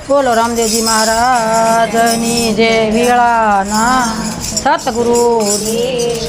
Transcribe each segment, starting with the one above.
બોલો રામદેવજી મહારાજની જય વીળાના સતગુરુજી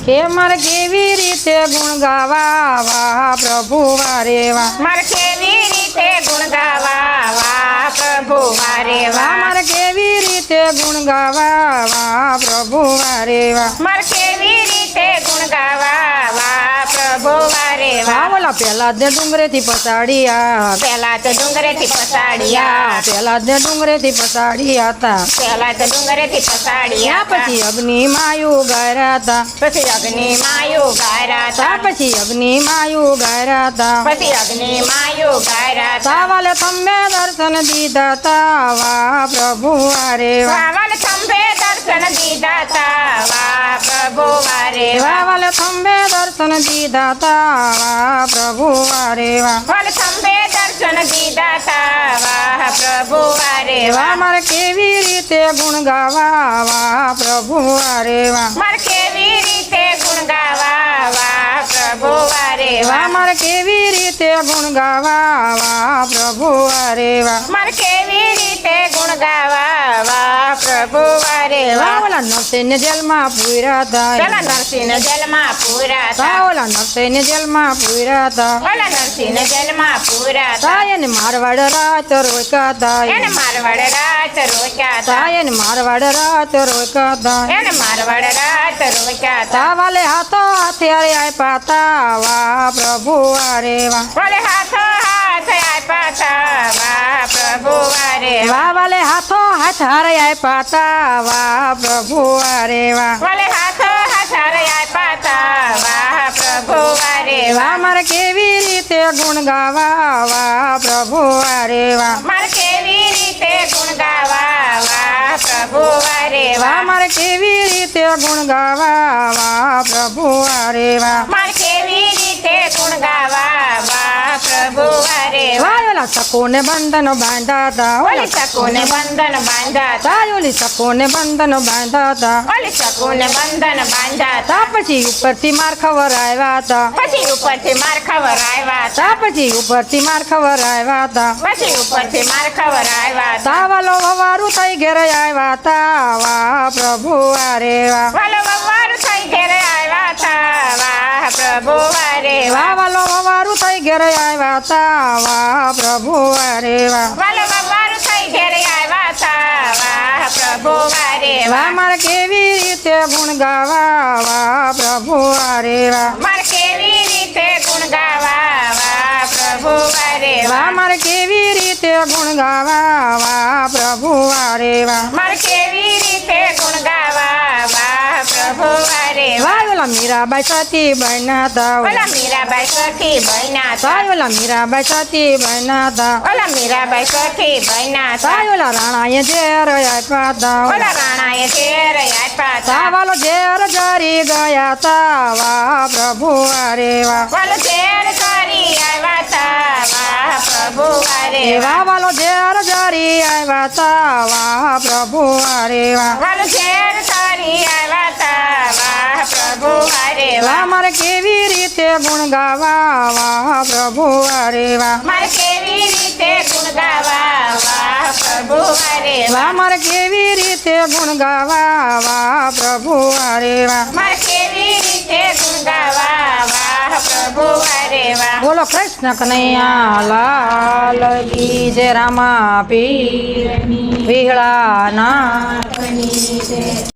કે મારે કેવી રીતે ગુણ ગાવા વાહ પ્રભુ વારે વાહ મારે કેવી રીતે ગુણ ગાવા વાહ પ્રભુ વારે વાહ મારે કેવી રીતે ગુણ ગાવા વાહ પ્રભુ વારે વાહ મારે કેવી રીતે ગુણ ગાવા વાહ પ્રભુ વારે વાહ બોલા પેલા જ ડુંગરેથી પસાડ્યા પેલા તો ડુંગરેથી પસાડ્યા પેલા જ ડુંગરેથી પસાડ્યા હતા પેલા તો ડુંગરેથી પસાડ્યા પછી અગ્નિ માયુ ગાયરા હતા પછી અગ્નિ માયુ ગાયરા તા પછી અગ્નિ માયુ ગાયરા હતા પછી અગ્નિ માયુ ગાયરા તા સાવલે તમે દર્શન દીધા તા વાહ પ્રભુ વારે વાહ વાવલ ખંભે દર્શન દીધા તા વાહ પ્રભુ વારે વાહ વાવલે ખંભે દર્શન દીધા તા વાહ પ્રભુ વારે વાહ વલ ખંભે દર્શન દીધા તા વાહ પ્રભુ વારે વાહ વાહ મારે કેવી રીતે ગુણ ગાવા વાહ પ્રભુ વારે વાહ મારે કેવી રીતે ગુણ ગાવા વાહ પ્રભુ વારે વાહ વાહ મારે કેવી રીતે ગુણ ગાવા વાહ પ્રભુ વારે વાહ મારે કેવી રીતે ગુણ ગાવા વાહ પ્રભુ વારે વાહ વાહ ઓલા નરસિંહ જેલમાં પૂર્યા હતા પેલા નરસિંહ જેલમાં પૂરા તા તા ઓલા નરસિંહ જેલમાં પૂર્યા હતા પેલા નરસિંહ જેલમાં પૂરા તા તા એને મારવાડ રાત રોક્યા એને હતા મારવાડ રાત રોક્યા તા તા એને મારવાડ રાત રોક્યા હતા એને મારવાડ રાત રોક્યા તા તા વાલે હાથો હથિયારે આપ્યા તા વાહ પ્રભુ વારે વાહ બોલે હાથો હાથ આપ્યા તા વાહ પ્રભુ વારે વાહ વાહ વાલે હાથો હથિયારે આપ્યા તા વાહ પ્રભુ વારે વાહ બોલે હાથો હાથ આપ્યા તા વાહ પ્રભુ વારે વાહ વાહ મારે કેવી રીતે ગુણ ગાવા વાહ પ્રભુ વારે વાહ મારે કેવી રીતે ગુણ ગાવા વાહ પ્રભુ વારે વાહ વાહ મારે કેવી રીતે ગુણ ગાવા વાહ પ્રભુ વારે વાહ મારે કેવી રીતે ગુણ ગાવા વાહ પ્રભુ વારે વાહ વાહ ઓલા સકોને બંધન બાંધા હતા ઓલી શકુને બંધન બાંધા તા તા ઓલી સકોને બંધન બાંધા હતા ઓલી શકુને બંધન બાંધા તા તા પછી ઉપરથી માર ખવરાવ્યા હતા પછી ઉપરથી માર ખવરાવ્યા તા તા પછી ઉપરથી માર ખવરાવ્યા હતા પછી ઉપરથી માર ખવરાવ્યા તા તા વાલો વવારું થઈ ઘેરે આવ્યા તા વાહ પ્રભુ વારે વાહ વાલો વવારું થઈ ઘેરે આવ્યા તા વાહ પ્રભુ વારે વાહ વાહ વાલો વવારું થઈ ઘેરે આવ્યા તા વાહ પ્રભુ વારે વાહ વાલો વવારું થઈ ઘેરે આવ્યા તા વાહ પ્રભુ વારે વાહ વાહ મારે કેવી રીતે ગુણ ગાવા વાહ પ્રભુ વારે વાહ મારે કેવી રીતે ગુણ ગાવા વાહ પ્રભુ વારે વાહ વાહ મારે કેવી રીતે ગુણ ગાવા વાહ પ્રભુ વારે વાહ મારે કેવી રીતે ગુણ ગાવા વાહ પ્રભુ વારે વાહ વાહ ઓલા મીરાબાઈ સતી બન્યા હતા ઓલા મીરાબાઈ સખી બન્યા તા વાહ ઓલા મીરાબાઈ સતી બન્યા હતા ઓલા મીરાબાઈ સખી બન્યા તા વાહ ઓલા રાણાએ ઝેર આપ્યા હતા ઓલા રાણાએ ઘેર આપ્યા તા તા વાલો ઝેર જરી ગયા તા વાહ પ્રભુ વારે વાહ વાલો ઘેર કરી આવ્યા તા વાહ પ્રભુ વારે વાહ વાહ વાલો ઝેર જરી આવ્યા તા વાહ પ્રભુ વારે વાહ વાલો ઘેર કરી આવ્યા તા વાહ પ્રભુ વારે વાહ વાહ મારે કેવી રીતે ગુણ ગાવા વાહ પ્રભુ વારે વાહ મારે કેવી રીતે ગુણ ગાવા વાહ પ્રભુ વારે વાહ વાહ મારે કેવી રીતે ગુણ ગાવા વાહ પ્રભુ વારે વાહ મારે કેવી રીતે ગુણ ગાવા વાહ પ્રભુ વારે વાહ બોલો કૃષ્ણ કનૈયા લાલ કી જય રામા પીરની વીહળા ના